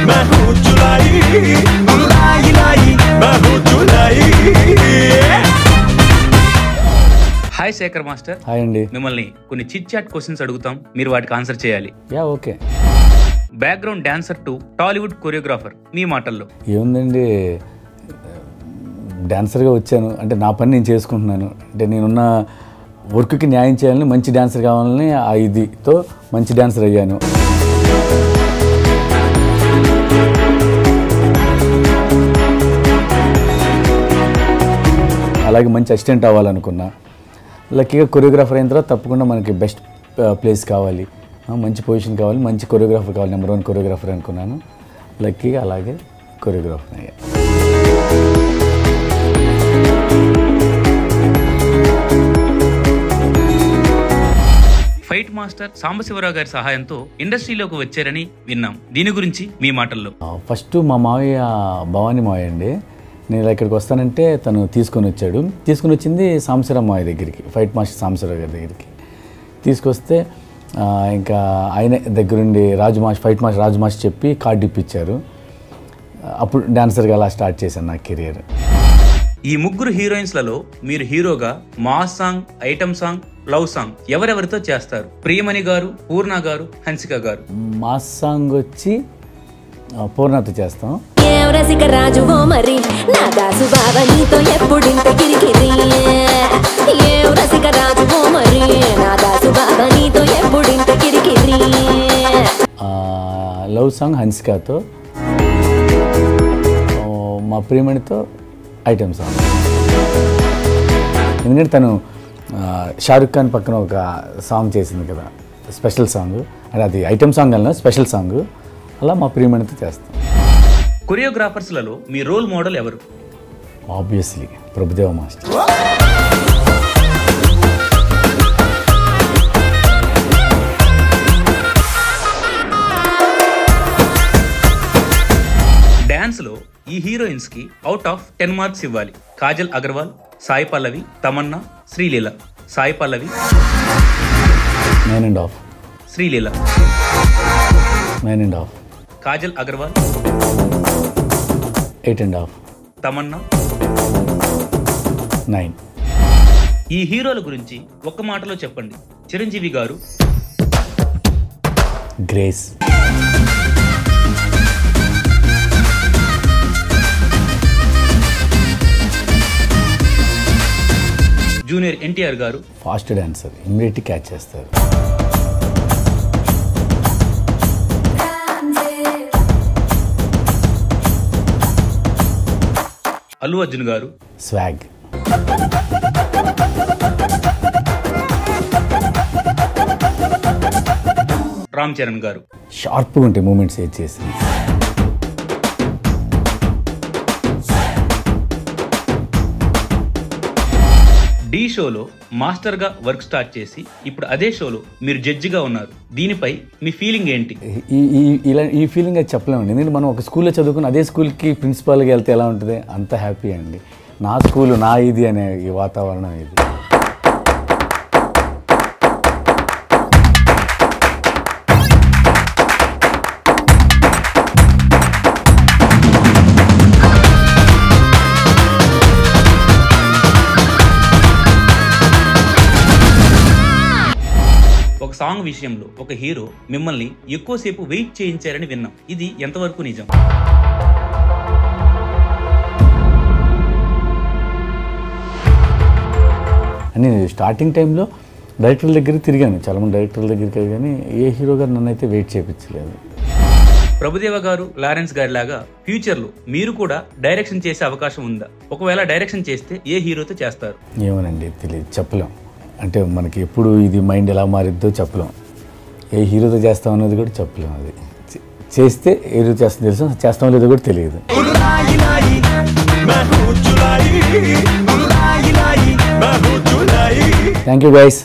मैं हूँ जुलाई लाई लाई मैं हूँ जुलाई హాయ్ శేఖర్ మాస్టర్. హాయ్ అండి. మిమ్మల్ని కొన్ని చిట్ చాట్ క్వశ్చన్స్ అడుగుతాం, మీరు వాటికి ఆన్సర్ చేయాలి. Yeah okay. Background dancer to Tollywood choreographer, మీ మాటల్లో. ఏముందండి, డాన్సర్గా వచ్చాను అంటే నా పని నేను చేసుకుంటున్నాను. అంటే నేనున్న వర్క్కి న్యాయం చేయాలని, మంచి డాన్సర్ కావాలని ఆ ఇదితో మంచి డాన్సర్ అయ్యాను. అలాగే మంచి అసిస్టెంట్ అవ్వాలనుకున్నా. లక్కీగా కొరియోగ్రాఫర్ అయిన తర్వాత తప్పకుండా మనకి బెస్ట్ ప్లేస్ కావాలి, మంచి పొజిషన్ కావాలి, మంచి కొరియోగ్రాఫర్ కావాలి, నెంబర్ 1 కొరియోగ్రాఫర్ అనుకున్నాను. లక్కీగా అలాగే కొరియోగ్రాఫర్ అయ్యా. ఫైట్ మాస్టర్ సాంబశివరావు గారి సహాయంతో ఇండస్ట్రీలోకి వచ్చారని విన్నాం, దీని గురించి మీ మాటల్లో. ఫస్ట్ మా మావయ్య భవానీ మావయ్య అండి. నేను ఇలా ఇక్కడికి వస్తానంటే తను తీసుకొని వచ్చింది సాంబశివరావు మావయ్య దగ్గరికి, ఫైట్ మాస్టర్ సాంబశివరావు గారి దగ్గరికి తీసుకొస్తే ఇంకా ఆయన దగ్గరుండి ఫైట్ మాస్టర్ రాజు మాస్టర్ చెప్పి కార్డు ఇప్పించారు. అప్పుడు డాన్సర్గా అలా స్టార్ట్ చేశాను నా కెరియర్. ఈ ముగ్గురు హీరోయిన్స్లలో మీరు హీరోగా mass song, item song, love song ఎవరెవరితో చేస్తారు? ప్రియమణి గారు, పూర్ణ గారు, హన్సిక గారు. మాస్ సాంగ్ వచ్చి పూర్ణతో చేస్తాం. రాజువో మరి నా దాసు బావ నీతో ఎప్పుడింత కిరికిరి, రసిక రాజువో మరి నా దాసు బావ నీతో ఎప్పుడింత కిరికిరి. లవ్ సాంగ్ హన్సికతో, మా ప్రియమణితో ఐటమ్ సాంగ్. ఎందుకంటే తను షారుఖ్ ఖాన్ పక్కన ఒక సాంగ్ చేసింది కదా, స్పెషల్ సాంగ్. అంటే అది ఐటమ్ సాంగ్ అలా స్పెషల్ సాంగ్, అలా మా ప్రియమణితో చేస్తాం. కొరియోగ్రాఫర్స్లలో మీ రోల్ మోడల్ ఎవరు? Obviously Prabhudeva master. డాన్స్లో ఈ హీరోయిన్స్కి అవుట్ ఆఫ్ 10 మార్క్స్ ఇవ్వాలి. కాజల్ అగర్వాల్, సాయి పల్లవి, తమన్నా, శ్రీలీల. సాయి పల్లవి 9.5, శ్రీలీల 9.5, కాజల్ అగర్వాల్ 8.5, తమన్నా 9. ఈ హీరోల గురించి ఒక్క మాటలో చెప్పండి. చిరంజీవి గారు గ్రేస్, జూనియర్ ఎన్టీఆర్ గారు ఫాస్ట్ డాన్సర్, ఇమ్మీడియట్ క్యాచ్ చేస్తారు. అల్లు అర్జున్ గారు స్వాగ్, రామ్ చరణ్ గారు షార్ప్గా ఉంటాయి మూమెంట్స్ ఏది చేసి. డి షోలో మాస్టర్గా వర్క్ స్టార్ట్ చేసి ఇప్పుడు అదే షోలో మీరు జడ్జిగా ఉన్నారు, దీనిపై మీ ఫీలింగ్ ఏంటి? ఈ ఫీలింగ్ అది చెప్పలేమండి. ఎందుకంటే మనం ఒక స్కూల్లో చదువుకుని అదే స్కూల్కి ప్రిన్సిపాల్గా వెళ్తే ఎలా ఉంటుంది, అంత హ్యాపీ అండి. నా స్కూలు నా ఇది అనే ఈ వాతావరణం ఇది. ఒక సాంగ్ విషయంలో ఒక హీరో మిమ్మల్ని ఎక్కువసేపు వెయిట్ చేయించారని విన్నాం, ఇది ఎంతవరకు నిజం? అని స్టార్టింగ్ టైంలో డైరెక్టర్ల దగ్గరికి తిరిగాను, చాలామంది డైరెక్టర్ల దగ్గరికి, కానీ ఏ హీరో గారు నన్ను అయితే వెయిట్ చేయించలేదు. ప్రభుదేవ గారు, లారెన్స్ గారి లాగా ఫ్యూచర్లో మీరు కూడా డైరెక్షన్ చేసే అవకాశం ఉందా? ఒకవేళ డైరెక్షన్ చేస్తే ఏ హీరోతో చేస్తారు? ఏమోనండి, తెలియదు, చెప్పలేం. అంటే మనకి ఎప్పుడు ఇది మైండ్ ఎలా మారిద్దో చెప్పలేం. ఏ హీరోతో చేస్తాం అనేది కూడా చెప్పలేం. అది చేస్తే ఏ హీరో చేస్తాం తెలుసు, చేస్తాం లేదో కూడా తెలియదు. Thank you guys.